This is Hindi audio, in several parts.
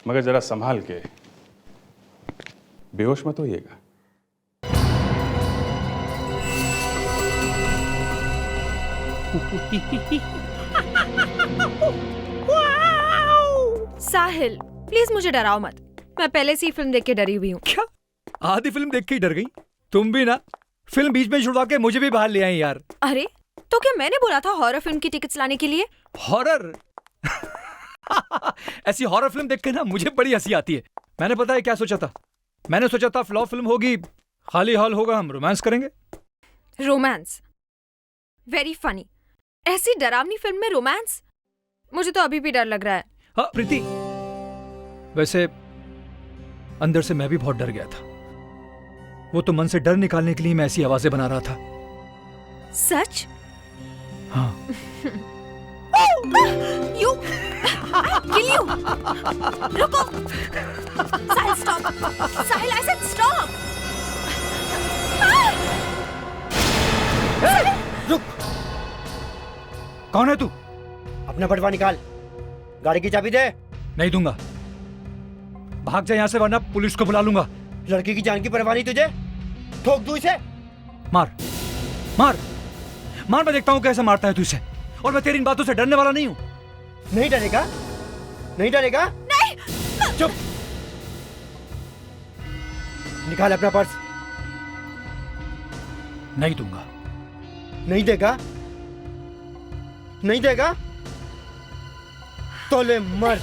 मगर जरा संभाल के, बेहोश मत होइएगा। साहिल प्लीज मुझे डराओ मत, मैं पहले से ही फिल्म देख के डरी हुई हूँ। क्या आधी फिल्म देख के ही डर गई? तुम भी ना, फिल्म बीच में छुड़वा के मुझे भी बाहर ले आई यार। अरे तो क्या मैंने बोला था हॉरर फिल्म की टिकट्स लाने के लिए? हॉरर? ऐसी हॉरर फिल्म देख के ना मुझे बड़ी हंसी आती है। मैंने पता है क्या सोचा था? मैंने सोचा था फ्लॉप फिल्म होगी, खाली हॉल होगा, हम रोमांस करेंगे। रोमांस? Very funny. ऐसी डरावनी फिल्म में रोमांस? मुझे तो अभी भी डर लग रहा है। हाँ प्रीति, वैसे अंदर से मैं भी बहुत डर गया था। वो तो मन से डर निकालने के लिए मैं ऐसी आवाजें बना रहा था। सच? हाँ। You, I'll kill you. रुको। साहिल stop. Sahil I said stop. रुक। कौन है तू? अपना बटवा निकाल, गाड़ी की चाबी दे। नहीं दूंगा। भाग जा यहाँ से वरना पुलिस को बुला लूंगा। लड़की की जान की परवाह नहीं तुझे? ठोक दूं इसे। मार मार मार, मैं देखता हूँ कैसे मारता है तू इसे। और मैं तेरी इन बातों से डरने वाला नहीं हूँ। नहीं डरेगा? नहीं डरेगा? नहीं। चुप। निकाल अपना पर्स। नहीं दूंगा। नहीं देगा? नहीं देगा तो ले मर।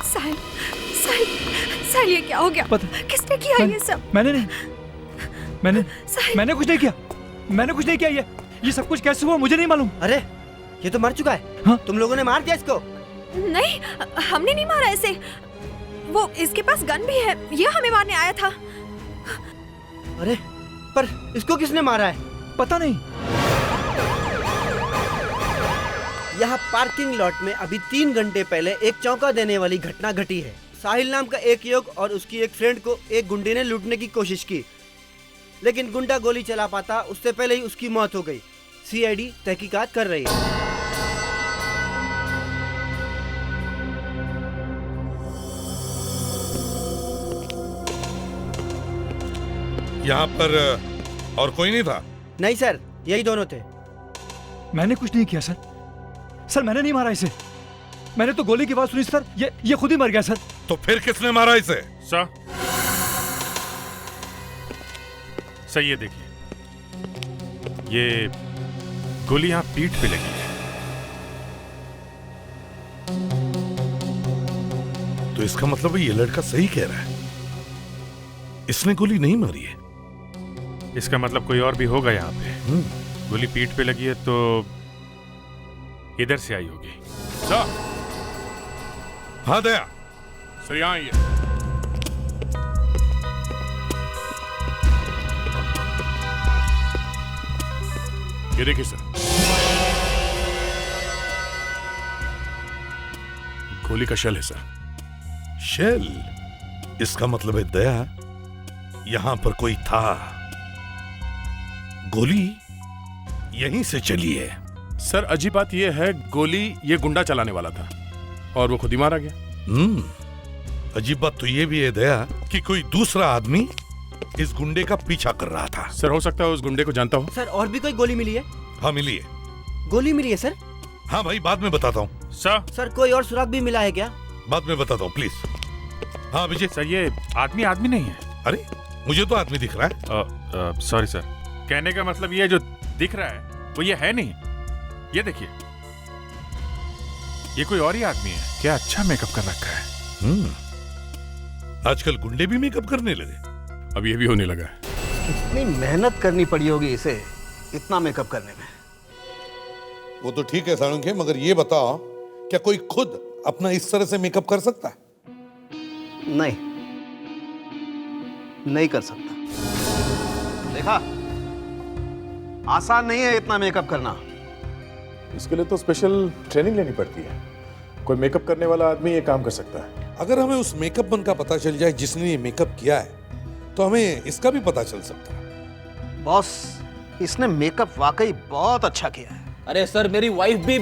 साहिल, साहिल, साहिल ये क्या हो गया? किसने किया ये सब? मैंने नहीं, साहिल। मैंने कुछ नहीं किया। मैंने कुछ नहीं किया। ये सब कुछ कैसे हुआ मुझे नहीं मालूम। अरे ये तो मर चुका है। हाँ? तुम लोगों ने मार दिया इसको? नहीं, हमने नहीं मारा इसे। वो इसके पास गन भी है, ये हमें मारने आया था। अरे पर इसको किसने मारा है? पता नहीं। यहाँ पार्किंग लॉट में अभी 3 घंटे पहले एक चौंका देने वाली घटना घटी है। साहिल नाम का एक युवक और उसकी एक फ्रेंड को एक गुंडे ने लूटने की कोशिश की, लेकिन गुंडा गोली चला पाता उससे पहले ही उसकी मौत हो गई। सीआईडी तहकीकात कर रही है। यहाँ पर और कोई नहीं था? नहीं सर, यही दोनों थे। मैंने कुछ नहीं किया सर। सर मैंने नहीं मारा इसे। मैंने तो गोली की आवाज सुनी सर। ये खुद ही मर गया सर। तो फिर किसने मारा इसे? सर ये देखिए, ये गोली यहाँ पीठ पे लगी है। तो इसका मतलब ये लड़का सही कह रहा है, इसने गोली नहीं मारी है। इसका मतलब कोई और भी होगा यहाँ पे। गोली पीठ पे लगी है तो इधर से आई होगी। सर। हाँ दया सर यहाँ आइए। ये देखिए सर, गोली का शेल है सर। शेल? इसका मतलब है दया यहां पर कोई था। गोली यहीं से चली है। सर अजीब बात यह है, गोली ये गुंडा चलाने वाला था और वो खुद ही मारा गया। अजीब बात तो ये भी है दया कि कोई दूसरा आदमी इस गुंडे का पीछा कर रहा था। सर हो सकता है उस गुंडे को जानता हो। सर और भी कोई गोली मिली है? हाँ मिली है। गोली मिली है सर? हाँ भाई बाद में बताता हूँ। सर कोई और सुराग भी मिला है क्या? बाद में बताता हूँ प्लीज। हाँ विजय। सर ये आदमी नहीं है। अरे मुझे तो आदमी दिख रहा है। सॉरी सर, कहने का मतलब ये जो दिख रहा है वो ये है नहीं। ये देखिए, ये कोई और ही आदमी है। क्या अच्छा मेकअप कर रखा है। आजकल गुंडे भी मेकअप करने लगे। अब ये भी होने लगा है। इतनी मेहनत करनी पड़ी होगी इसे इतना मेकअप करने में। वो तो ठीक है साळुंखे, मगर ये बताओ क्या कोई खुद अपना इस तरह से मेकअप कर सकता है? नहीं, नहीं कर सकता। देखा, आसान नहीं है इतना मेकअप करना। इसके लिए तो स्पेशल ट्रेनिंग लेनी पड़ती है। कोई मेकअप करने वाला आदमी ये काम कर सकता है। अगर हमें उस मेकअप मैन का पता चल जाए जिसने ये मेकअप किया है, तो हमें इसका भी पता चल सकता है। बॉस, इसने मेकअप वाकई बहुत अच्छा किया है। अरे सर, मेरी वाइफ भी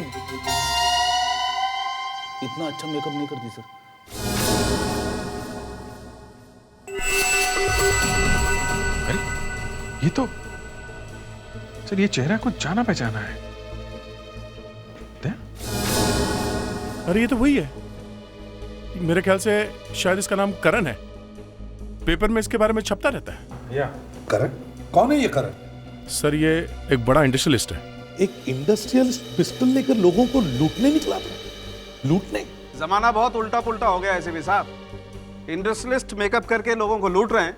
इतना अच्छा मेकअप नहीं करती सर। अरे ये तो सर, ये चेहरा कुछ जाना पहचाना है। अरे ये तो वही है, मेरे ख्याल से शायद इसका नाम करण है। पेपर में इसके बारे में छपता रहता है। या करण? कौन है ये करण? सर ये एक बड़ा इंडस्ट्रियलिस्ट है। एक इंडस्ट्रियलिस्ट पिस्टल लेकर लोगों को लूटने निकला था। लूटने? जमाना बहुत उल्टा पुल्टा हो गया है एसीपी साहब। इंडस्ट्रियलिस्ट मेकअप करके लोगों को लूट रहे हैं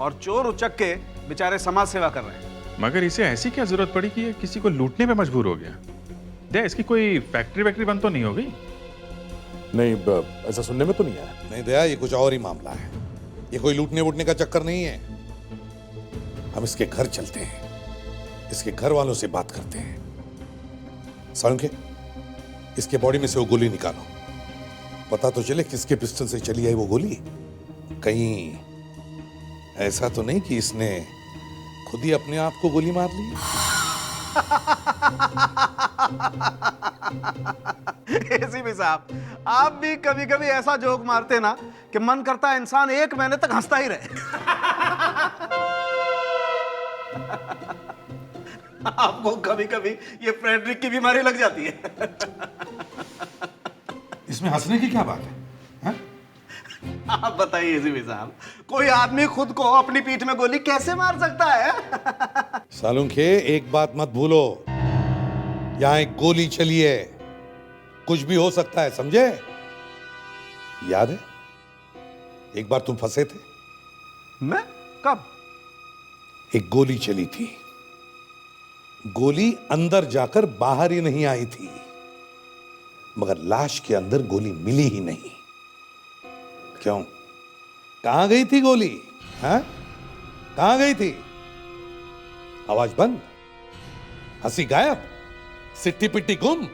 और चोर उचक के बेचारे समाज सेवा कर रहे हैं। मगर इसे ऐसी क्या जरूरत पड़ी कि ये किसी को लूटने पे मजबूर हो गया? दे, इसकी कोई फैक्ट्री वैक्ट्री बंद तो नहीं हो गई? नहीं, ऐसा सुनने में तो नहीं आया। नहीं दया, ये कुछ और ही मामला है। ये कोई लूटने वूटने का चक्कर नहीं है। हम इसके घर चलते हैं, इसके घर वालों से बात करते हैं। साळुंखे, इसके बॉडी में से वो गोली निकालो, पता तो चले किसके पिस्टल से चली आई वो गोली। कहीं ऐसा तो नहीं कि इसने खुद ही अपने आप को गोली मार ली? एसीपी साहब, आप भी कभी कभी ऐसा जोक मारते ना कि मन करता है इंसान 1 महीने तक हंसता ही रहे। आपको कभी कभी ये फ्रेडरिक की बीमारी लग जाती है। इसमें हंसने की क्या बात है? आप बताइए एसीपी साहब, कोई आदमी खुद को अपनी पीठ में गोली कैसे मार सकता है? साळुंखे, एक बात मत भूलो, यहां एक गोली चली है, कुछ भी हो सकता है, समझे? याद है एक बार तुम फंसे थे? मैं? कब? एक गोली चली थी, गोली अंदर जाकर बाहर ही नहीं आई थी, मगर लाश के अंदर गोली मिली ही नहीं। क्यों? कहां गई थी गोली? हाँ, कहां गई थी? आवाज बंद, हंसी गायब, सिट्टी पिट्टी गुम।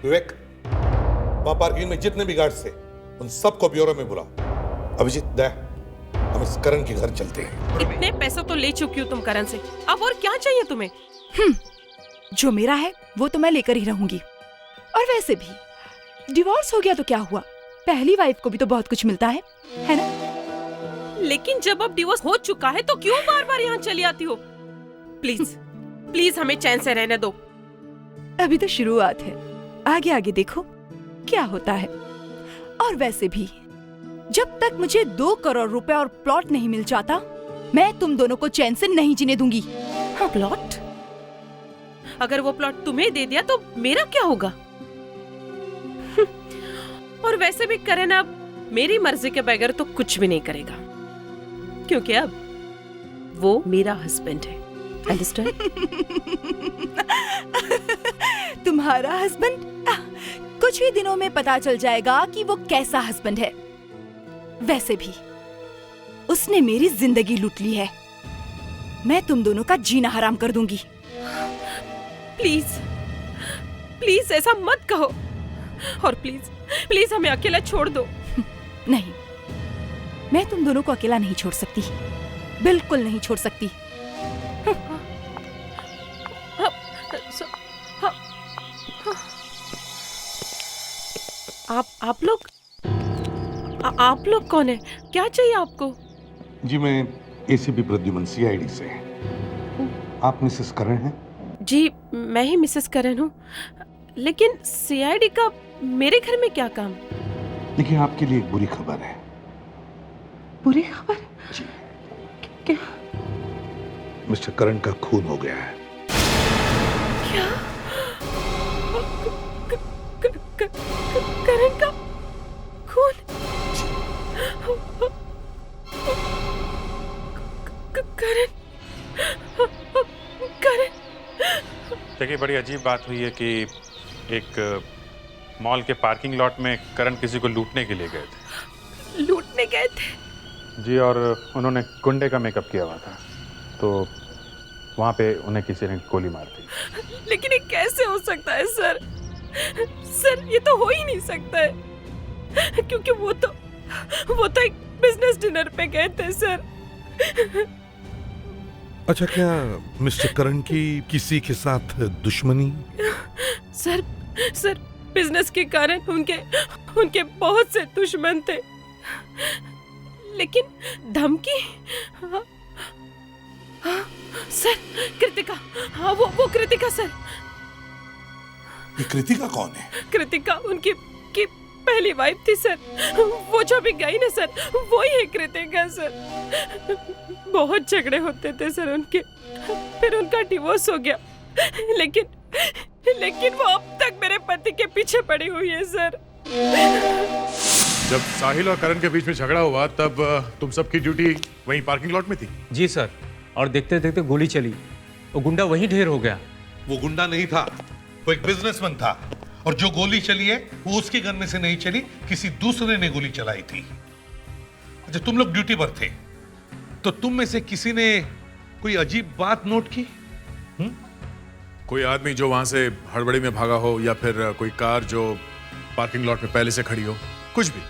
विवेक, वहां पार्किंग में जितने भी गार्ड्स थे उन सबको ब्यूरो में बुलाओ। अभिजीत, दया, हम इस करण के घर चलते हैं। इतने पैसे तो ले चुकी हूँ तुम करण से, अब और क्या चाहिए तुम्हें? जो मेरा है वो तो मैं लेकर ही रहूंगी। और वैसे भी डिवोर्स हो गया तो क्या हुआ, पहली वाइफ को भी तो बहुत कुछ मिलता है ना? लेकिन जब अब डिवोर्स हो चुका है तो क्यों बार बार यहाँ चली आती हो? प्लीज प्लीज हमें चैन से रहने दो। अभी तो शुरुआत है, आगे आगे देखो क्या होता है। और वैसे भी जब तक मुझे 2 करोड़ रुपए और प्लॉट नहीं मिल जाता, मैं तुम दोनों को चैन से नहीं जीने दूंगी। हाँ, प्लॉट? अगर वो प्लॉट तुम्हें दे दिया तो मेरा क्या होगा? और वैसे भी करण अब मेरी मर्जी के बगैर तो कुछ भी नहीं करेगा, क्योंकि अब वो मेरा हस्बैंड है। अंडरस्टैंड? तुम्हारा हस्बैंड? कुछ ही दिनों में पता चल जाएगा कि वो कैसा हस्बैंड है। वैसे भी उसने मेरी जिंदगी लूट ली है, मैं तुम दोनों का जीना हराम कर दूंगी। प्लीज प्लीज ऐसा मत कहो, और प्लीज प्लीज हमें अकेला छोड़ दो। नहीं, मैं तुम दोनों को अकेला नहीं छोड़ सकती, बिल्कुल नहीं छोड़ सकती। आप लोग कौन है? क्या चाहिए आपको? जी, मैं एसीपी प्रद्युमन, सीआईडी से। आप मिसेस करण हैं? जी, मैं ही मिसेस करण हूँ, लेकिन सीआईडी का मेरे घर में क्या काम? देखिए, आपके लिए एक बुरी खबर है। बुरी खबर? जी। क्या? मिस्टर करण का खून हो गया है। क्या? करण का खून? करण, करण। देखिए, बड़ी अजीब बात हुई है कि एक मॉल के पार्किंग लॉट में करण किसी को लूटने के लिए गए थे। लूटने गए थे? जी, और उन्होंने गुंडे का मेकअप किया हुआ था, तो वहाँ पे उन्हें किसी ने गोली मार दी। लेकिन ये कैसे हो सकता है सर? सर, ये तो हो ही नहीं सकता है, क्योंकि वो तो एक बिजनेस डिनर पे गए थे सर। अच्छा, क्या मिस्टर करण की किसी के साथ दुश्मनी? सर बिजनेस के कारण उनके बहुत से दुश्मन थे, लेकिन धमकी? हाँ, सर, कृतिका। हाँ, वो कृतिका सर। ये कृतिका कौन है? कृतिका उनकी पहली वाइफ थी सर। वो जो भी गई ना सर, वो ही है कृतिका सर। बहुत झगड़े होते थे सर उनके, फिर उनका डिवोर्स हो गया, लेकिन वो अब तक मेरे पति के पीछे पड़ी हुई है सर। जब साहिल और करण के बीच में झगड़ा हुआ तब तुम सबकी ड्यूटी वहीं पार्किंग लॉट में थी? जी सर, और देखते देखते गोली चली, वो गुंडा वहीं ढेर हो गया। वो गुंडा नहीं था, वो एक बिजनेसमैन था, और जो गोली चली है वो उसके गन से नहीं चली, किसी दूसरे ने गोली चलाई थी। अच्छा, तुम लोग ड्यूटी पर थे, तो तुम में से किसी ने कोई अजीब बात नोट की? कोई आदमी जो वहां से हड़बड़ी में भागा हो, या फिर कोई कार जो पार्किंग लॉट में पहले से खड़ी हो, कुछ भी?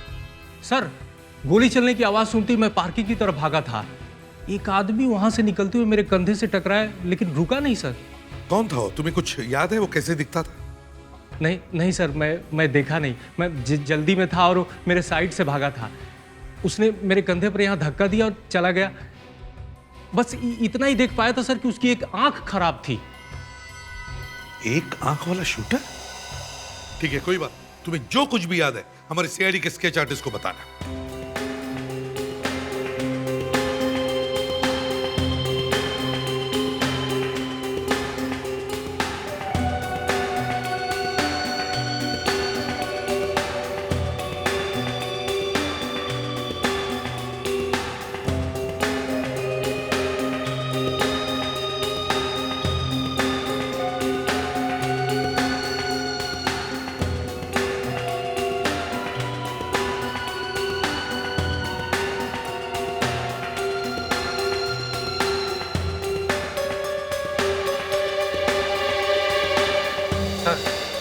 सर, गोली चलने की आवाज सुनती मैं पार्किंग की तरफ भागा था। एक आदमी वहां से निकलते हुए मेरे कंधे से टकराया, लेकिन रुका नहीं सर। कौन था वो? तुम्हें कुछ याद है वो कैसे दिखता था? नहीं सर, मैं देखा नहीं। मैं जल्दी में था और वो मेरे साइड से भागा था। उसने मेरे कंधे पर यहाँ धक्का दिया और चला गया। बस इतना ही देख पाया था सर कि उसकी एक आंख खराब थी। एक आंख वाला शूटर? ठीक है, कोई बात। तुम्हें जो कुछ भी याद है हमारे सीआईडी के स्केच आर्टिस्ट को बताना।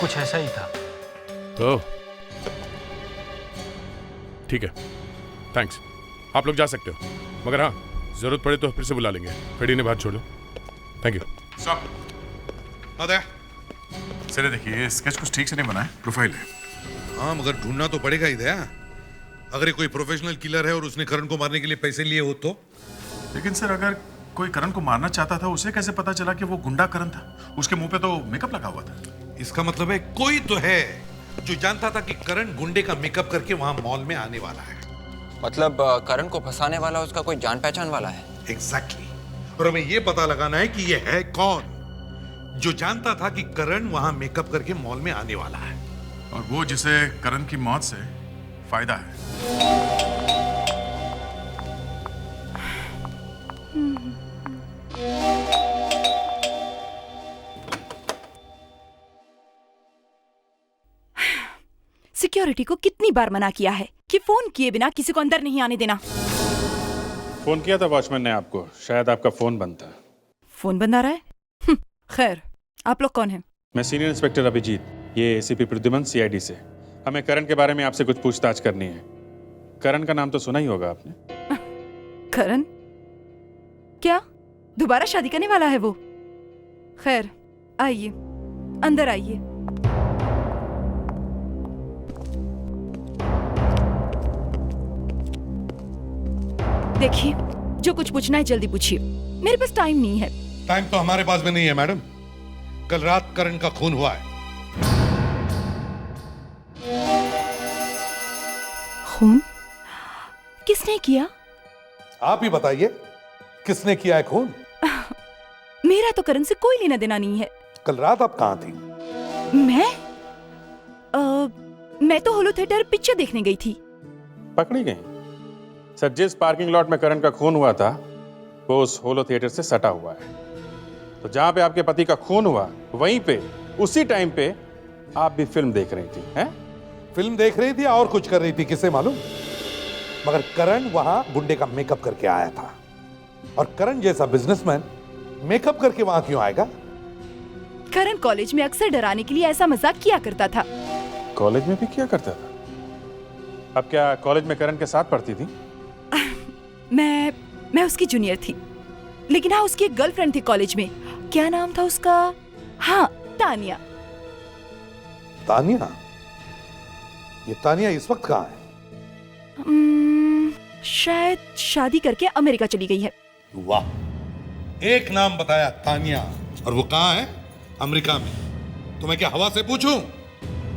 कुछ ऐसा ही था। तो ठीक है, थैंक्स। आप लोग जा सकते हो, मगर हाँ, जरूरत पड़े तो फिर से बुला लेंगे। खड़ी ने बात छोड़ दो। Thank you. सर, देखिए, स्केच कुछ ठीक से नहीं बना है, प्रोफाइल है। हाँ, मगर ढूंढना तो पड़ेगा ही दया। अगर ये कोई प्रोफेशनल किलर है और उसने करण को मारने के लिए पैसे लिए हो तो? लेकिन सर, अगर कोई करण को मारना चाहता था, उसे कैसे पता चला कि वो गुंडा करण था? उसके मुंह पे तो मेकअप लगा हुआ था। इसका मतलब है कोई तो है जो जानता था कि करण गुंडे का मेकअप करके वहां मॉल में आने वाला है। मतलब करण को फंसाने वाला उसका कोई जान पहचान वाला है? एग्जैक्टली। और हमें यह पता लगाना है कि यह है कौन जो जानता था कि करण वहां मेकअप करके मॉल में आने वाला है, और वो जिसे करण की मौत से फायदा है। सिक्योरिटी को कितनी बार मना किया है कि फोन किए बिना किसी को अंदर नहीं आने देना। फोन किया था वॉचमैन ने आपको, शायद आपका फोन बंद था। फोन बंद आ रहा है? खैर, आप लोग कौन हैं? मैं सीनियर इंस्पेक्टर अभिजीत, ये एसीपी प्रद्युमन, सीआईडी से। हमें करण के बारे में आपसे कुछ पूछताछ करनी है। करण का नाम तो सुना ही होगा आपने। करण? क्या दोबारा शादी करने वाला है वो? खैर, आइए, अंदर आइए। देखिए, जो कुछ पूछना है जल्दी पूछिए, मेरे पास टाइम नहीं है। टाइम तो हमारे पास भी नहीं है मैडम। कल रात करण का खून हुआ है। खून? किसने किया? आप ही बताइए, किसने किया है खून? मेरा तो करण से कोई लेना देना नहीं है। कल रात आप कहां थी? मैं तो होलो थिएटर पिक्चर देखने गई थी। पकड़ी गई? सर, जिस पार्किंग लॉट में करण का खून हुआ था पोस्ट होलो थिएटर से सटा हुआ है। तो जहां पे आपके पति का खून हुआ, वहीं पे उसी टाइम पे आप भी फिल्म देख रही थी, हैं? फिल्म देख रही थी और कुछ कर रही थी, किसे मालूम। मगर करण वहां गुंडे का मेकअप करके आया था, और करण जैसा बिजनेसमैन मेकअप करके वहां क्यों आएगा? करण कॉलेज में अक्सर डराने के लिए ऐसा मजाक किया करता था। कॉलेज में भी किया करता था? अब क्या कॉलेज में करण के साथ पढ़ती थी? मैं उसकी जूनियर थी, लेकिन हाँ, उसकी एक गर्लफ्रेंड थी कॉलेज में। क्या नाम था उसका? हाँ, तानिया। तानिया? ये तानिया इस वक्त कहाँ है? शायद शादी करके अमेरिका चली गई है। वाह, एक नाम बताया, तानिया, और वो कहाँ है? अमेरिका में। तो मैं क्या हवा से पूछूं?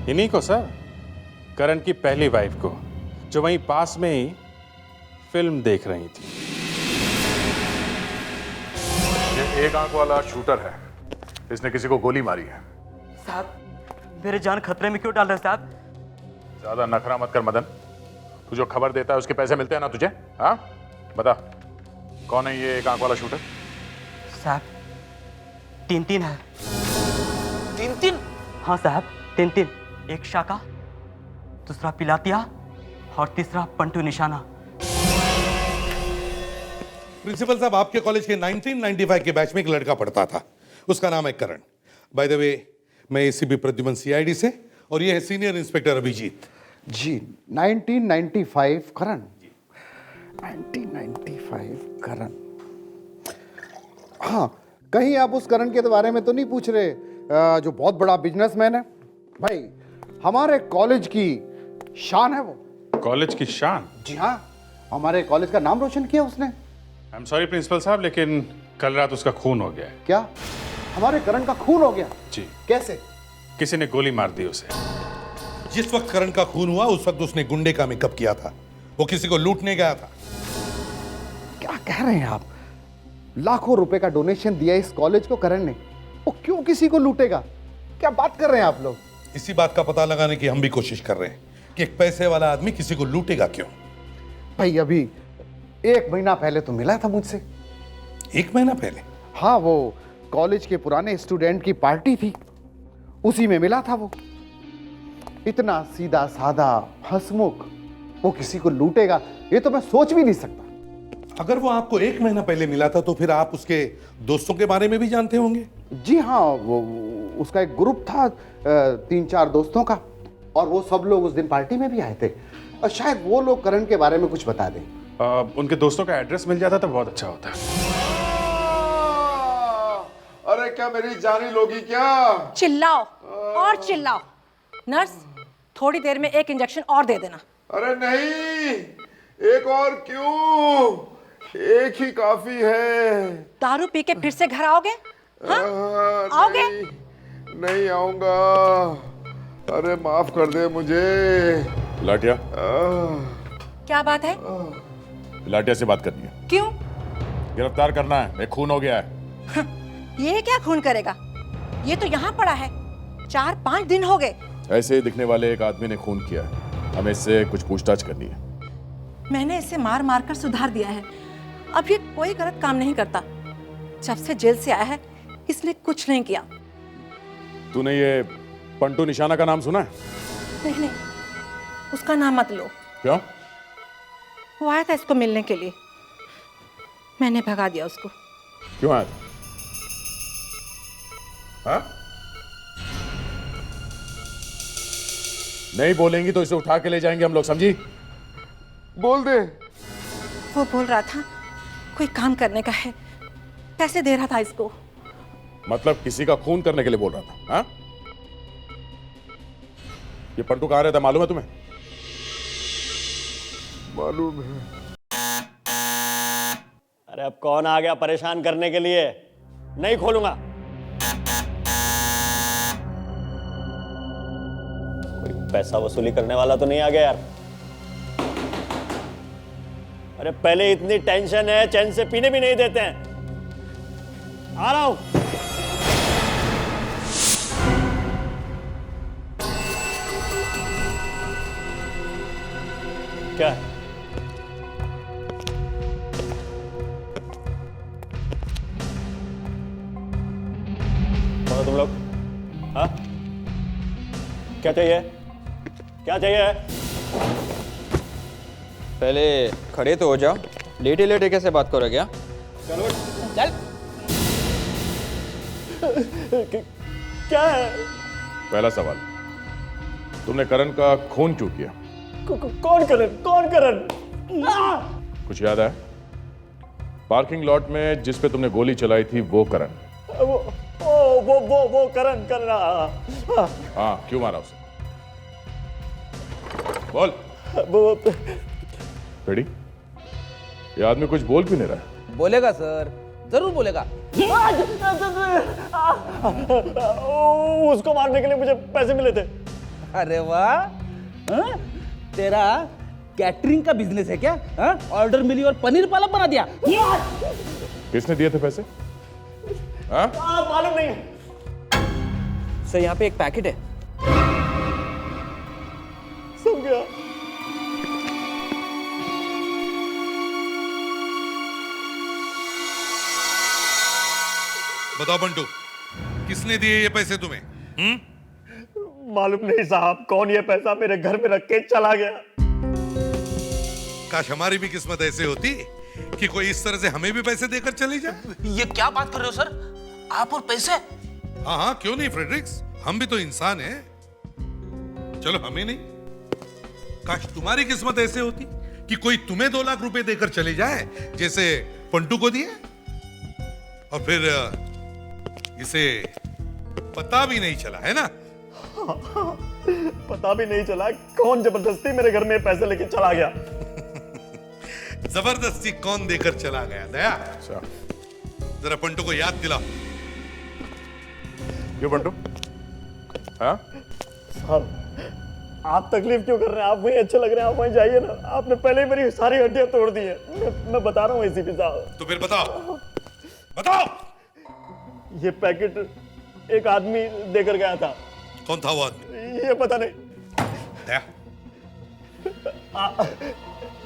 इन्हीं को सर, करण की पहली वाइफ को, जो वहीं पास में ही फिल्म देख रही थी। ये एक आंख वाला शूटर है, इसने किसी को गोली मारी है। साहब, मेरे जान खतरे में क्यों डाल रहे हैं साहब? ज्यादा नखरा मत कर मदन। तू जो खबर देता है उसके पैसे मिलते हैं ना तुझे? हाँ, बता कौन है ये एक आंख वाला शूटर? साहब, तीन है। तीन? हाँ साहब, तीन। एक शाका, दूसरा पिलातिया और तीसरा पंटू निशाना। प्रिंसिपल साहब, आपके कॉलेज के 1995 के बैच में एक लड़का पढ़ता था, उसका नाम है करण। बाय द वे, मैं एसीपी प्रद्युमन सीआईडी से, और ये है सीनियर इंस्पेक्टर अभिजीत जी। 1995 करण, 1995 करण। हाँ, कहीं आप उस करण के बारे में तो नहीं पूछ रहे जो बहुत बड़ा बिजनेसमैन है? भाई, हमारे कॉलेज की शान है वो। कॉलेज की शान? जी हाँ, हमारे कॉलेज का नाम रोशन किया उसने। आई एम सॉरी प्रिंसिपल साहब, लेकिन कल रात उसका खून हो गया है। क्या? हमारे करण का खून हो गया? जी। कैसे? किसी ने गोली मार दी उसे। जिस वक्त करण का खून हुआ उस वक्त उसने गुंडे का मेकअप किया था, वो किसी को लूटने गया था। क्या कह रहे हैं आप? लाखों रुपए का डोनेशन दिया इस कॉलेज को करण ने, वो क्यों किसी को लूटेगा? क्या बात कर रहे हैं आप लोग? इसी बात का पता लगाने की हम भी कोशिश कर रहे हैं कि एक पैसे वाला आदमी किसी को लूटेगा क्यों। भाई, अभी 1 महीना पहले तो मिला था मुझसे। 1 महीना पहले? हाँ, वो कॉलेज के पुराने स्टूडेंट की पार्टी थी, उसी में मिला था वो। इतना सीधा साधा, हंसमुख, वो किसी को लूटेगा ये तो मैं सोच भी नहीं सकता। अगर वो आपको 1 महीना पहले मिला था तो फिर आप उसके दोस्तों के बारे में भी जानते होंगे? जी हाँ, वो उसका एक ग्रुप था 3-4 दोस्तों का, और वो सब लोग उस दिन पार्टी में भी आए थे, और शायद वो लोग करण के बारे में कुछ बता दें। उनके दोस्तों का एड्रेस मिल जाता तो बहुत अच्छा होता। अरे क्या मेरी जानी लोगी क्या? चिल्लाओ और चिल्लाओ। नर्स, थोड़ी देर में एक इंजेक्शन और दे देना। अरे नहीं, एक और क्यों? एक ही काफी है। दारू पी के फिर से घर आओगे? हाँ? आओगे? नहीं आऊंगा। अरे माफ कर दे मुझे। लाटिया, क्या बात है? लाटिया से बात करनी है। क्यों? गिरफ्तार करना है, एक खून हो गया है। ये क्या खून करेगा? ये तो यहाँ पड़ा है, 4-5 दिन हो गए। ऐसे दिखने वाले एक आदमी ने खून किया है, हमें इससे कुछ पूछताछ करनी है। मैंने इसे मार मार कर सुधार दिया है, अब ये कोई गलत काम नहीं करता। जब से जेल से आया है इसने कुछ नहीं किया। तूने ये पंटू निशाना का नाम सुना है? नहीं, उसका नाम मत लो। क्यों? वो आया था इसको मिलने के लिए, मैंने भगा दिया उसको। क्यों आया था? हाँ? नहीं बोलेंगी तो इसे उठा के ले जाएंगे हम लोग, समझी? बोल दे। वो बोल रहा था कोई काम करने का है, पैसे दे रहा था इसको। मतलब किसी का खून करने के लिए बोल रहा था? हाँ? ये पंटू कहाँ रहता मालूम है तुम्हें? मालूम है। अरे अब कौन आ गया परेशान करने के लिए? नहीं खोलूंगा। कोई पैसा वसूली करने वाला तो नहीं आ गया यार? अरे पहले इतनी टेंशन है, चैन से पीने भी नहीं देते हैं। आ रहा हूं। क्या है? कौन हो तुम लोग? हाँ? क्या चाहिए? क्या चाहिए? पहले खड़े तो हो जाओ, लेटे लेटे कैसे बात करो क्या? चलो चल। क्या है? पहला सवाल, तुमने करण का खून क्यों किया? कौन करण? कौन करण? कुछ याद है? पार्किंग लॉट में जिस पे तुमने गोली चलाई थी वो करण? वो करण। हाँ, क्यों मारा उसे? बोल। रेडी? ये आदमी कुछ बोल क्यों नहीं रहा है? बोलेगा सर, जरूर बोलेगा। उसको मारने के लिए मुझे पैसे मिले थे। अरे वाह, हाँ? तेरा कैटरिंग का बिजनेस है क्या? हाँ? ऑर्डर मिली और पनीर पालक बना दिया। किसने दिए थे पैसे? हाँ? मालूम नहीं। सर यहाँ पे एक पैकेट है। सब गया। बताओ बंटू, किसने दिए ये पैसे तुम्हें? मालूम नहीं साहब, कौन ये पैसा मेरे घर में रख के चला गया। काश हमारी भी किस्मत ऐसे होती कि कोई इस तरह से हमें भी पैसे देकर चली जाए। ये क्या बात कर रहे हो सर? आप और पैसे? हाँ हाँ, क्यों नहीं फ्रेडरिक्स, हम भी तो इंसान हैं। चलो हमें नहीं, काश तुम्हारी किस्मत ऐसे होती कि कोई तुम्हें 2 लाख रुपए देकर चले जाए, जैसे पंटू को दिए, और फिर इसे पता भी नहीं चला, है ना? पता भी नहीं चला कौन जबरदस्ती मेरे घर में पैसे लेके चला गया। जबरदस्ती कौन देकर चला गया? दया, जरा पंटू को याद दिलाओ। क्यों पंटू? हाँ? साहब, आप तकलीफ क्यों कर रहे हैं? आप वहीं अच्छे लग रहे हैं, आप वहीं जाइए ना। आपने पहले ही मेरी सारी हड्डियां तोड़ दी हैं। मैं बता रहा हूँ एसीपी साहब। तो फिर बताओ, बताओ। ये पैकेट एक आदमी देकर गया था। कौन था वो आदमी? ये पता नहीं। दया,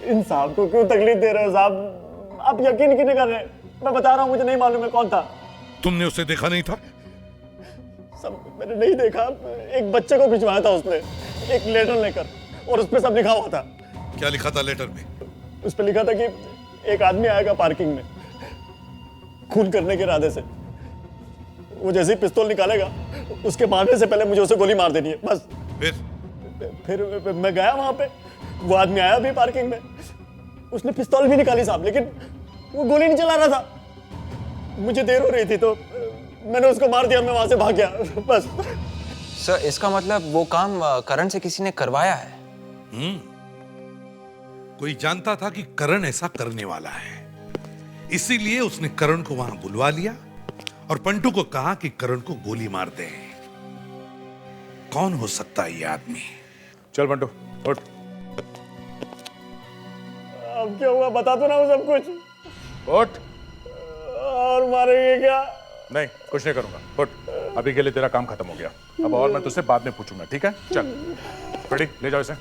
इन साहब को क्यों तकलीफ दे रहे हो साहब? आप यकीन क्यों नहीं कर रहे? मैं बता रहा हूँ, मुझे नहीं मालूम है कौन था। तुमने उसे देखा नहीं था? सब मैंने नहीं देखा। एक बच्चे को भिजवाया था उसने, एक लेटर लेकर, और उस पर सब लिखा हुआ था। क्या लिखा था लेटर में? उस पर लिखा था कि एक आदमी आएगा पार्किंग में खून करने के इरादे से। वो जैसे ही पिस्तौल निकालेगा, उसके मारने से पहले मुझे उसे गोली मार देनी है, बस। फिर मैं गया वहां पे। वो आदमी आया भी पार्किंग में, उसने पिस्तौल भी निकाली साहब, लेकिन वो गोली नहीं चला रहा था। मुझे देर हो रही थी तो मैंने उसको मार दिया, मैं वहां से भाग गया, बस। सर इसका मतलब वो काम करण से किसी ने करवाया है? कोई जानता था कि करण ऐसा करने वाला है, इसीलिए उसने करण को वहां बुलवा लिया और पंटू को कहा कि करण को गोली मार दे। कौन हो सकता है ये आदमी? चल पंटू, उठ। अब क्या हुआ, बता दो ना वो सब कुछ। उठ। और मारेंगे क्या? नहीं, कुछ नहीं करूंगा, उठ। अभी के लिए तेरा काम खत्म हो गया, अब और मैं तुझसे बाद में पूछूंगा, ठीक है? चल रेडी, ले जाओ इसे।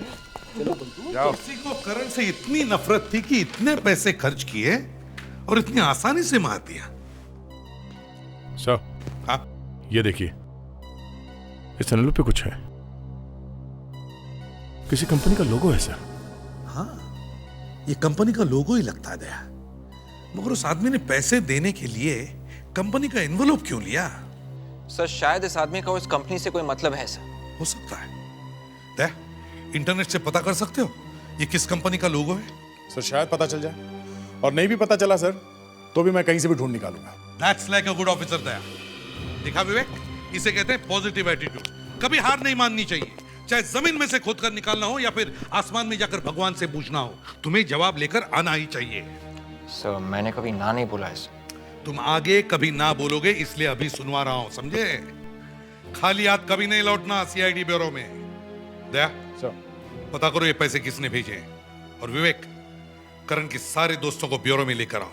जाओ। किसी को करण से इतनी नफरत थी कि इतने पैसे खर्च किए और इतनी आसानी से मार दिया। सर, हाँ? ये देखिए, इस एनवेलप पे कुछ है, किसी कंपनी का लोगो है सर। हाँ, ये कंपनी का लोगो ही लगता है दया, मगर उस आदमी ने पैसे देने के लिए कंपनी का एनवेलप क्यों लिया? सर शायद इस आदमी का उस कंपनी से कोई मतलब है सर। हो सकता है। दया, इंटरनेट से पता कर सकते हो ये किस कंपनी का लोगो है? सर शायद पता चल जाए, और नहीं भी पता चला सर तो भी मैं कहीं से भी ढूंढ निकालूंगा। That's like a good officer दया। देखा विवेक, इसे कहते हैं पॉजिटिव एटीट्यूड। कभी हार नहीं माननी चाहिए, चाहे जमीन में से खोद कर निकालना हो या फिर आसमान में जाकर भगवान से पूछना हो, तुम्हें जवाब लेकर आना ही चाहिए। सर मैंने कभी ना नहीं बोला है। तुम आगे कभी ना बोलोगे, इसलिए अभी सुनवा रहा हूं, समझे? खाली हाथ कभी नहीं लौटना सीआईडी ब्यूरो में। दया सर, पता करो ये पैसे किसने भेजे हैं, और विवेक, करण के सारे दोस्तों को ब्यूरो में लेकर आओ।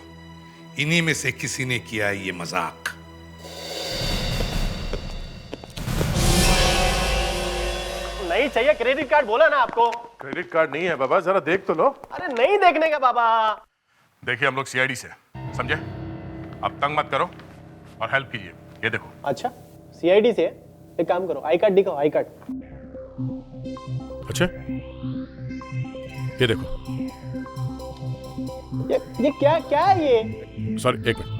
इन्हीं में से किसी ने किया है ये मजाक। नहीं चाहिए क्रेडिट कार्ड, बोला ना आपको। क्रेडिट कार्ड नहीं है बाबा, जरा देख तो लो। अरे नहीं देखने का बाबा। देखिए हम लोग सीआईडी से, समझे? अब तंग मत करो और हेल्प कीजिए। ये देखो। अच्छा, सीआईडी से। एक काम करो, आई कार्ड दिखाओ, आई कार्ड। अच्छा, ये देखो। ये क्या क्या है ये? सॉरी, एक मिनट।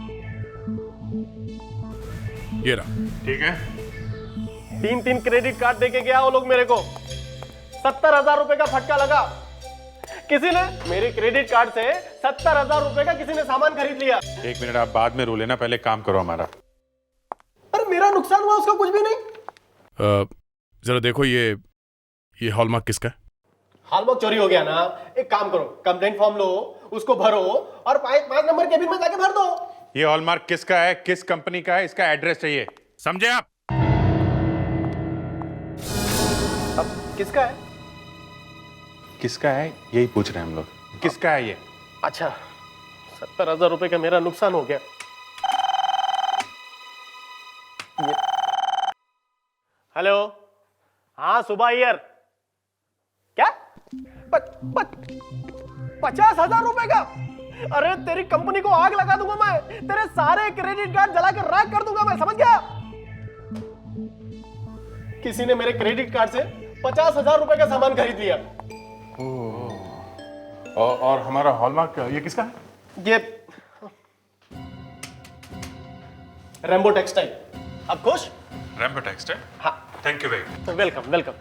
ये रहा। ठीक है। 3 क्रेडिट कार्ड देके गया वो लोग मेरे को। 70,000 रुपए का फटका लगा। किसी ने मेरे क्रेडिट कार्ड से 70,000 रुपए का किसी ने सामान खरीद लिया। एक मिनट, आप बाद में रो लेना, पहले काम करो हमारा। अरे मेरा नुकसान हुआ, उसका कुछ भी नहीं। जरा देखो ये हॉलमार्क किसका है? हॉलमार्क चोरी हो गया ना। एक काम करो, कंप्लेंट फॉर्म लो, उसको भरो और 5 नंबर केबिन में जाके भर दो। ये हॉलमार्क किसका है, किस कंपनी का है, इसका एड्रेस चाहिए, समझे आप? अब किसका है? किसका है यही पूछ रहे हैं हम लोग। किसका है ये? अच्छा, 70,000 रुपए का मेरा नुकसान हो गया। हेलो, हाँ सुबह ईयर। क्या 50,000 रुपए का? अरे तेरी कंपनी को आग लगा दूंगा मैं, तेरे सारे क्रेडिट कार्ड जला के राख कर दूंगा मैं, समझ गया? किसी ने मेरे क्रेडिट कार्ड से 50,000 रुपए का सामान खरीद लिया। और हमारा हॉलमार्क ये किसका है? ये रेम्बो टेक्सटाइल। अब खुश? रेम्बो टेक्सटाइल? हाँ, thank you very. Welcome welcome.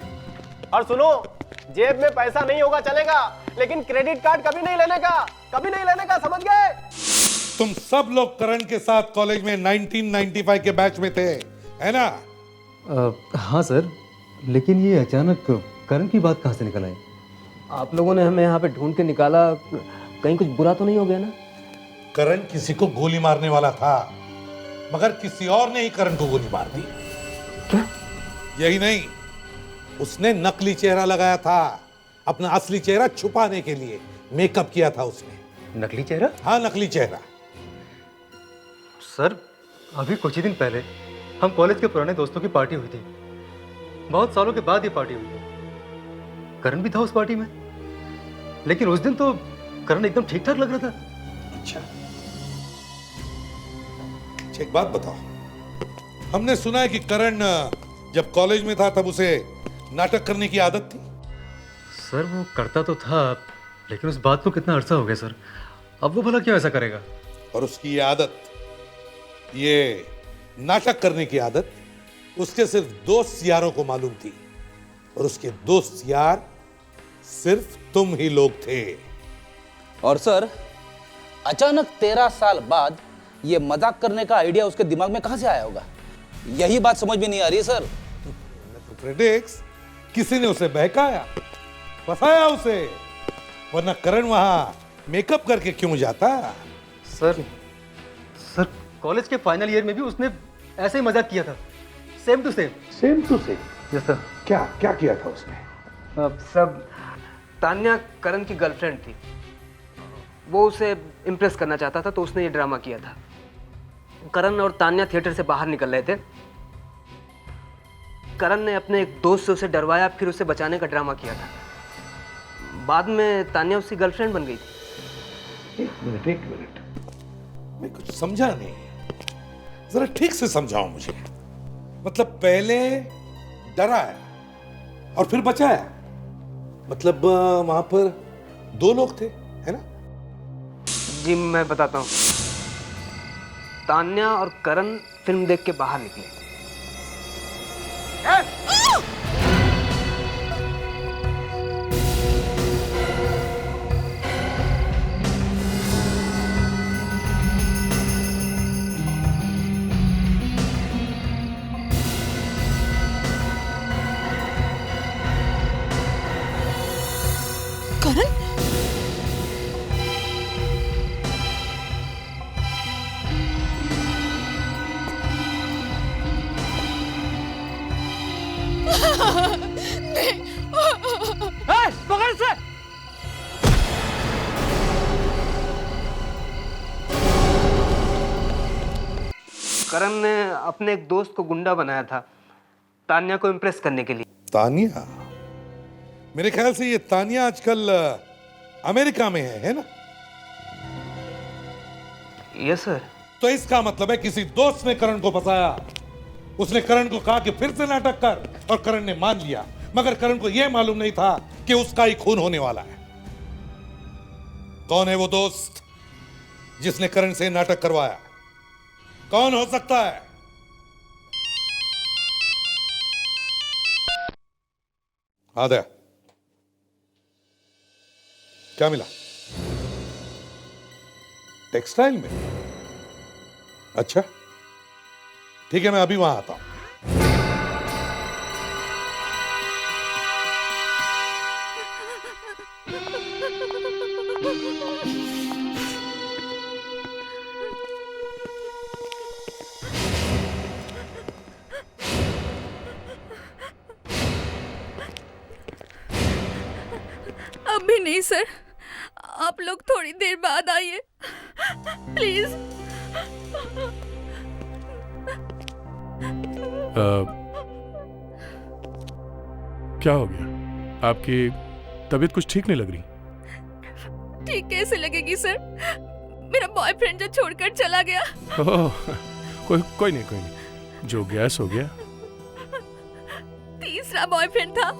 और सुनो, जेब में पैसा नहीं होगा चलेगा, लेकिन क्रेडिट कार्ड कभी नहीं लेने का, कभी नहीं लेने का, समझ गए? तुम सब लोग करण के साथ कॉलेज में 1995 के बैच में थे, है ना? हाँ सर, लेकिन ये अचानक करण की बात कहाँ से निकल आई? आप लोगों ने हमें यहाँ पे ढूंढ के निकाला, कहीं कुछ बुरा तो नहीं हो गया ना? करण किसी को गोली मारने वाला था, मगर किसी और ने ही करण को गोली मार दी। क्या? यही नहीं, उसने नकली चेहरा लगाया था, अपना असली चेहरा छुपाने के लिए मेकअप किया था उसने। नकली चेहरा? हाँ, नकली चेहरा। सर, अभी कुछ ही दिन पहले हम कॉलेज के पुराने दोस्तों की पार्टी हुई थी। बहुत सालों के बाद ये पार्टी हुई थी। करण भी था उस पार्टी में, लेकिन उस दिन तो करण एकदम ठीक ठाक लग रहा था। अच्छा, एक बात बताओ, हमने सुना है कि करण जब कॉलेज में था तब उसे नाटक करने की आदत थी। सर वो करता तो था, लेकिन उस बात को कितना अरसा हो गया सर। अब वो भला क्यों ऐसा करेगा? और उसकी ये आदत, ये नाटक करने की आदत उसके सिर्फ दोस्त यारों को मालूम थी, और उसके दोस्त यार सिर्फ तुम ही लोग थे। और सर, अचानक 13 साल बाद ये मजाक करने का आइडिया उसके दिमाग में कहां से आया होगा? यही बात समझ में नहीं आ रही है सर। प्रेडिक्स, किसी ने उसे बहकाया, फंसाया उसे, वरना करण वहां मेकअप करके क्यों जाता? सर कॉलेज के फाइनल ईयर में भी उसने ऐसे ही मजाक किया था, same to same. Same to same? Yes sir. क्या किया था उसने? सब तान्या करण की गर्लफ्रेंड थी, वो उसे इम्प्रेस करना चाहता था, तो उसने ये ड्रामा किया था। करण और तान्या थिएटर से बाहर निकल रहे थे। करण ने अपने एक दोस्त से उसे डरवाया, फिर उसे बचाने का ड्रामा किया था। बाद में तान्या उसकी गर्लफ्रेंड बन गई थी। एक मिनट, मैं कुछ समझा नहीं, जरा ठीक से समझाओ मुझे। मतलब पहले डराया और फिर बचाया, मतलब वहां पर 2 लोग थे, है ना? जी मैं बताता हूँ। तान्या और करण फिल्म देख के बाहर निकले। करण? पकड़ से। करण ने अपने एक दोस्त को गुंडा बनाया था, तान्या को इम्प्रेस करने के लिए। तानिया? मेरे ख्याल से ये तानिया आजकल अमेरिका में है ना? Yes sir. तो इसका मतलब है किसी दोस्त ने करण को फंसाया उसने करण को कहा कि फिर से नाटक कर, और करण ने मान लिया। मगर करण को यह मालूम नहीं था कि उसका ही खून होने वाला है। कौन है वो दोस्त जिसने करण से नाटक करवाया? कौन हो सकता है? आदया, क्या मिला? टेक्सटाइल में? अच्छा ठीक है, मैं अभी वहां आता हूं। अभी नहीं सर, आप लोग थोड़ी देर बाद आइए प्लीज। क्या हो गया? आपकी तबीयत कुछ ठीक नहीं लग रही। ठीक कैसे लगेगी सर, मेरा बॉयफ्रेंड जो छोड़कर चला गया। कोई नहीं, जो गया सो गया। तीसरा बॉयफ्रेंड था,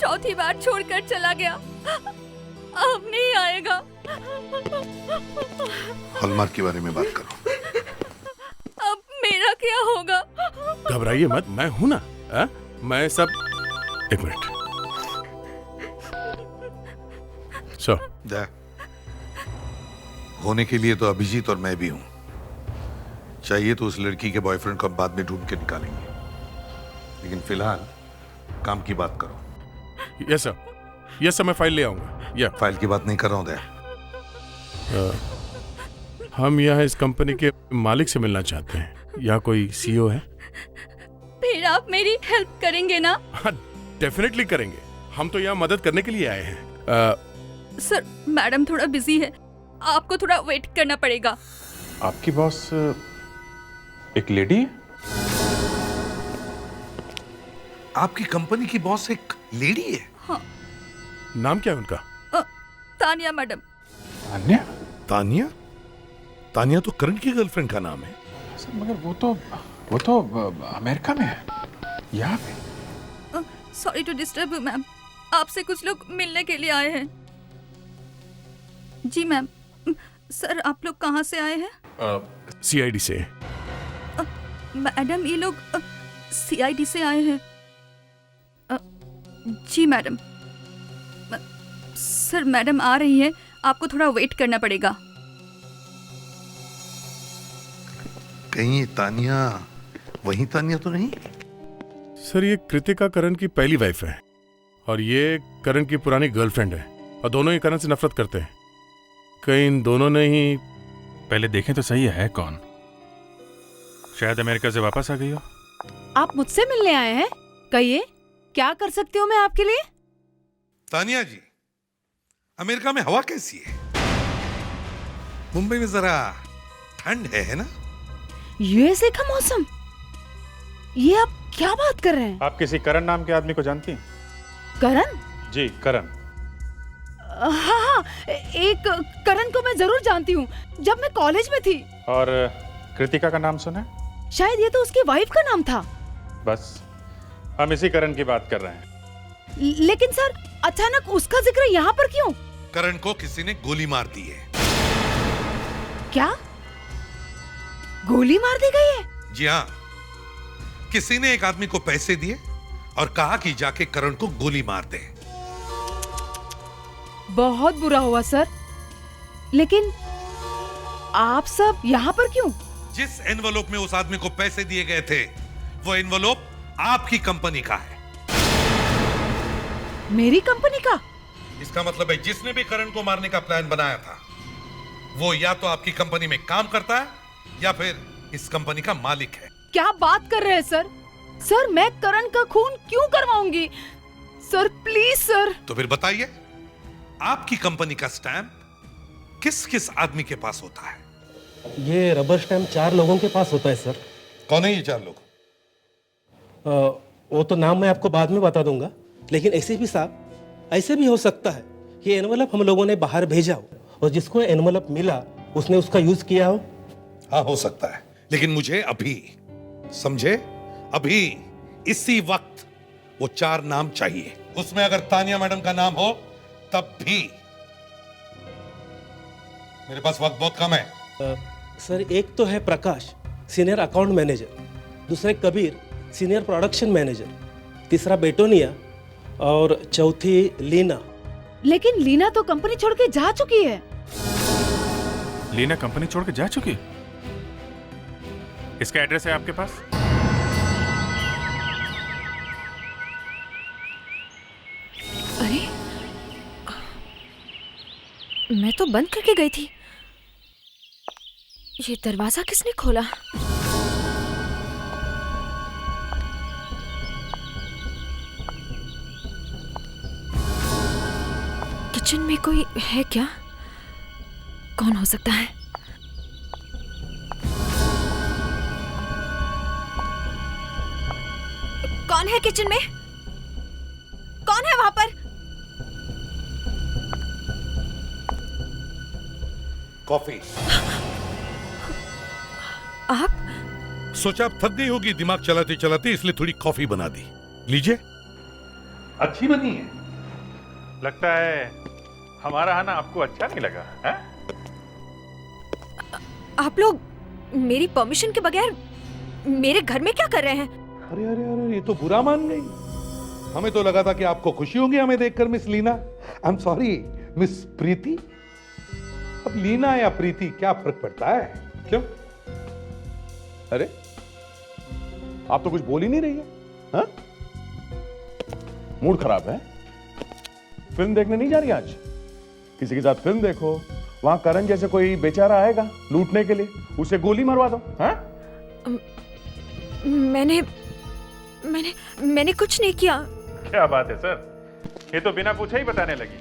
चौथी बार छोड़कर चला गया, अब नहीं आएगा। हॉलमार्क के बारे में बात करो। अब मेरा क्या होगा? घबराइए मत, मैं हूं ना। मैं सब। एक मिनट। होने के लिए तो अभिजीत और मैं भी हूं। चाहिए तो उस लड़की के बॉयफ्रेंड को हम बाद में ढूंढ के निकालेंगे, लेकिन फिलहाल काम की बात करो। यस सर, मैं फाइल ले आऊंगा। फाइल की बात नहीं कर रहा हूं दया। हम यहाँ इस कंपनी के मालिक से मिलना चाहते हैं। यहाँ कोई सीईओ है? फिर आप मेरी हेल्प करेंगे ना? हाँ, डेफिनेटली करेंगे। हम तो यहाँ मदद करने के लिए आए हैं। सर, मैडम थोड़ा बिजी है, आपको थोड़ा वेट करना पड़ेगा। आपकी बॉस एक लेडी है? आपकी कंपनी की बॉस एक लेडी है? हाँ। नाम क्या है उनका? तानिया मैडम। तानिया? तानिया तो करण की गर्लफ्रेंड का नाम है। सर मगर वो तो अमेरिका में है, यहाँ पे। Sorry to disturb you ma'am, आपसे कुछ लोग मिलने के लिए आए हैं। जी मैम। सर आप लोग कहाँ से आए हैं? सीआईडी से। मैडम ये लोग सीआईडी से आए हैं। जी मैडम। सर मैडम आ रही है, आपको थोड़ा वेट करना पड़ेगा। कहीं तानिया वही तानिया तो नहीं? सर ये कृतिका करण की पहली वाइफ है और ये करण की पुरानी गर्लफ्रेंड है, और दोनों ही करण से नफरत करते हैं। कहीं इन दोनों ने ही। पहले देखें तो सही है कौन। शायद अमेरिका से वापस आ गई हो। आप मुझसे मिलने आए हैं? कहिए, क्या कर सकती हूँ मैं आपके लिए? तानिया जी, अमेरिका में हवा कैसी है? मुंबई में जरा ठंड है ना? यूएसए का मौसम? ये आप क्या बात कर रहे हैं? आप किसी करण नाम के आदमी को जानती हैं? करण? जी करण। हाँ, एक करण को मैं जरूर जानती हूँ, जब मैं कॉलेज में थी। और कृतिका का नाम सुना? शायद ये तो उसकी वाइफ का नाम था। बस हम इसी करण की बात कर रहे हैं। लेकिन सर, अचानक उसका जिक्र यहाँ पर क्यों? करण को किसी ने गोली मार दी है। क्या? गोली मार दी गई है? जी हाँ, किसी ने एक आदमी को पैसे दिए और कहा कि जाके करण को गोली मार दे। बहुत बुरा हुआ सर, लेकिन आप सब यहाँ पर क्यों? जिस एनवलप में उस आदमी को पैसे दिए गए थे, वो एनवलप आपकी कंपनी का है। मेरी कंपनी का? इसका मतलब है जिसने भी करण को मारने का प्लान बनाया था, वो या तो आपकी कंपनी में काम करता है या फिर इस कंपनी का मालिक है। क्या बात कर रहे हैं सर? सर मैं करण का खून क्यों करवाऊंगी? Sir please sir. तो फिर बताइए, आपकी कंपनी का स्टैंप किस किस आदमी के पास होता है? ये रबर स्टैम्प 4 लोगों के पास होता है सर। कौन है ये 4 लोग? वो तो नाम मैं आपको बाद में बता दूंगा, लेकिन एसीपी साहब, ऐसे भी हो सकता है ये एनवलप हम लोगों ने बाहर भेजा हो और जिसको एनवलप मिला उसने उसका यूज किया हो। हाँ हो सकता है, लेकिन मुझे अभी समझे? अभी इसी वक्त वो 4 नाम चाहिए। उसमें अगर तानिया मैडम का नाम हो तब भी। मेरे पास वक्त बहुत कम है। सर एक तो है प्रकाश, सीनियर अकाउंट मैनेजर, दूसरे कबीर, सीनियर प्रोडक्शन मैनेजर, तीसरा बेटोनिया और चौथी लीना। लेकिन लीना तो कंपनी छोड़ के जा चुकी है। लीना कंपनी छोड़ के जा चुकी? इसका एड्रेस है आपके पास? अरे मैं तो बंद करके गई थी। ये दरवाजा किसने खोला? किचन में कोई है क्या? कौन हो सकता है? कौन है किचन में? कौन है वहां पर? कॉफी। आप? सोचा आप थक गई होगी दिमाग चलाते चलाते, इसलिए थोड़ी कॉफी बना दी। लीजिए। अच्छी बनी है। लगता है हमारा आना आपको अच्छा नहीं लगा है? आप लोग मेरी परमिशन के बगैर मेरे घर में क्या कर रहे हैं? अरे अरे अरे, ये तो बुरा मान गई। हमें तो लगा था कि आपको खुशी होगी हमें देखकर miss Leena. I am sorry miss Preeti. अब लीना या प्रीति क्या फर्क पड़ता है? क्यों? अरे आप तो कुछ बोल ही नहीं रही है। हाँ? मूड खराब है? फिल्म देखने नहीं जा रही आज? किसी के साथ फिल्म देखो। वहां करण जैसे कोई बेचारा आएगा लूटने के लिए, उसे गोली मरवा दो। हाँ? मैंने कुछ नहीं किया। क्या बात है सर, ये तो बिना पूछे ही बताने लगी।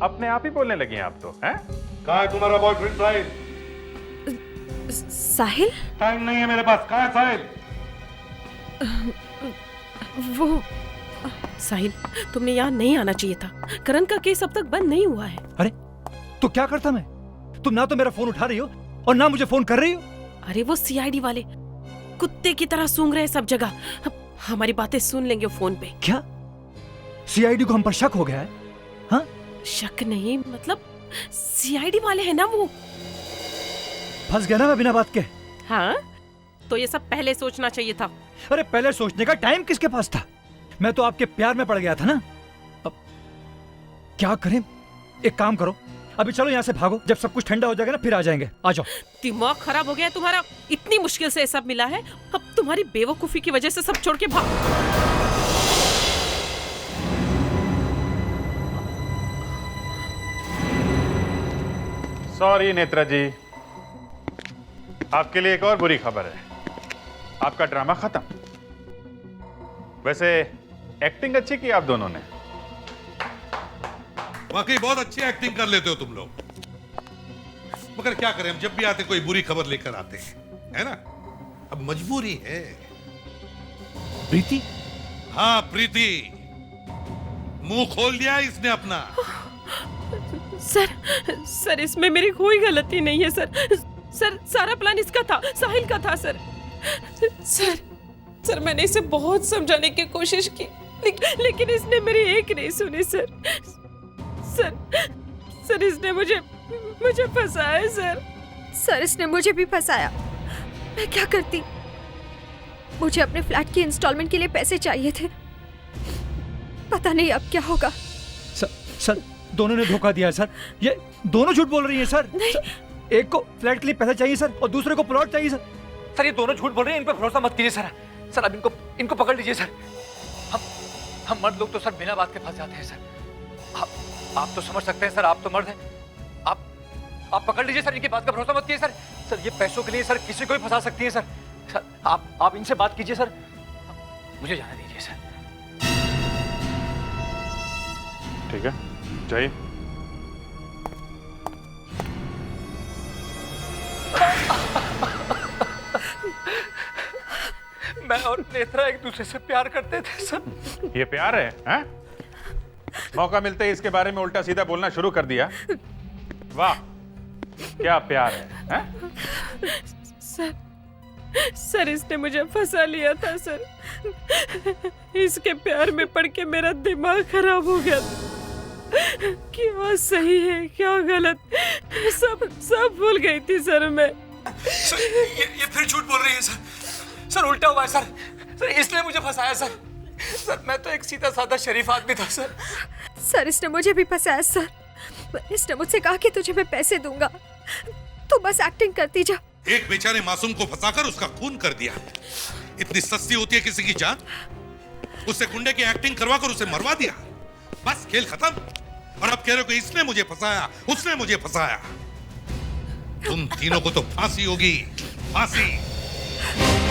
अपने आप ही बोलने लगी आप तो। हैं? कहाँ है तुम्हारा बॉयफ्रेंड साहिल? साहिल? टाइम नहीं है मेरे पास। कहाँ है साहिल? वो साहिल, तुमने यहाँ नहीं आना चाहिए था। करण का केस अब तक बंद नहीं हुआ है। अरे तो क्या करता मैं? तुम ना तो मेरा फोन उठा रही हो और ना मुझे फोन कर रही हो। अरे वो सीआईडी वाले कुत्ते की तरह सूंघ रहे हैं सब जगह। हमारी बातें सुन लेंगे फोन पे। क्या सीआईडी को हम पर शक हो गया है? हाँ? शक नहीं, मतलब सीआईडी वाले हैं ना वो। फंस गया ना मैं बिना बात के। हाँ, तो ये सब पहले सोचना चाहिए था। अरे पहले सोचने का टाइम किसके पास था? मैं तो आपके प्यार में पड़ गया था ना। अब क्या करें? एक काम करो, अभी चलो यहाँ से भागो। जब सब कुछ ठंडा हो जाएगा ना फिर आ जाएंगे। आ जाओ। दिमाग खराब हो गया है तुम्हारा? इतनी मुश्किल से ये सब मिला है, अब तुम्हारी बेवकूफी की वजह से सब छोड़ के भाग। सॉरी नेत्रा जी, आपके लिए एक और बुरी खबर है। आपका ड्रामा खत्म। वैसे एक्टिंग अच्छी की आप दोनों ने। वाकई बहुत अच्छी एक्टिंग कर लेते हो तुम लोग। मगर क्या करें, हम जब भी आते कोई बुरी खबर लेकर आते हैं, है ना? अब मजबूरी है। प्रीति? हाँ प्रीति, मुंह खोल दिया इसने अपना। सर इसमें मेरी कोई गलती नहीं है सर। सारा प्लान इसका था, साहिल का था सर। सर मैंने इसे बहुत समझाने की कोशिश की, लेकिन इसने मेरी एक नहीं सुनी सर इसने मुझे फंसाया सर इसने मुझे भी फंसाया। मैं क्या करती? मुझे अपने फ्लैट की इंस्टॉलमेंट के लिए पैसे चाहिए थे। पता नहीं अब क्या होगा। सर दोनों ने धोखा दिया है सर। ये दोनों झूठ बोल रही हैं सर। एक को फ्लैट के लिए पैसे चाहिए सर और दूसरे को प्लॉट चाहिए सर। सर ये दोनों झूठ बोल रहे हैं, इन पर भरोसा मत कीजिए सर। सर अब इनको पकड़ लीजिए सर। हम मर्द लोग तो सर बिना बात के फंस जाते हैं सर। आप तो समझ सकते हैं सर, आप तो मर्द हैं। आप पकड़ लीजिए सर, इनकी बात का भरोसा मत कीजिए सर। सर ये पैसों के लिए सर किसी को भी फंसा सकती है सर। सर आप इनसे बात कीजिए सर, मुझे जाने दीजिए सर। ठीक है, जाइए। मैं और नेत्रा एक दूसरे से प्यार करते थे सर। ये प्यार है? हैं? मौका मिलते ही इसके बारे में उल्टा सीधा बोलना शुरू कर दिया। वाह, क्या प्यार है? हैं? सर इसने मुझे फंसा लिया था सर। इसके प्यार में पड़ के मेरा दिमाग खराब हो गया था। क्या सही है क्या गलत, सब भूल गई थी सर मैं। सर ये फिर झूठ बोल रही है सर। सर उल्टा हुआ है सर। सर इसने मुझे फंसाया सर। सर मैं तो एक सीधा साधा शरीफ आदमी था सर। सर इसने मुझे भी फंसाया सर। इसने मुझसे कहा कि तुझे मैं पैसे दूंगा, तू बस एक्टिंग करती जा। एक बेचारे मासूम को फंसाकर उसका खून कर दिया। इतनी सस्ती होती है किसी की जान? उससे गुंडे की एक्टिंग करवाकर उसे मरवा दिया। बस खेल खत्म। और अब कह रहे हो कि इसने मुझे फंसाया, उसने मुझे फंसाया। तुम तीनों को तो फांसी होगी, फांसी।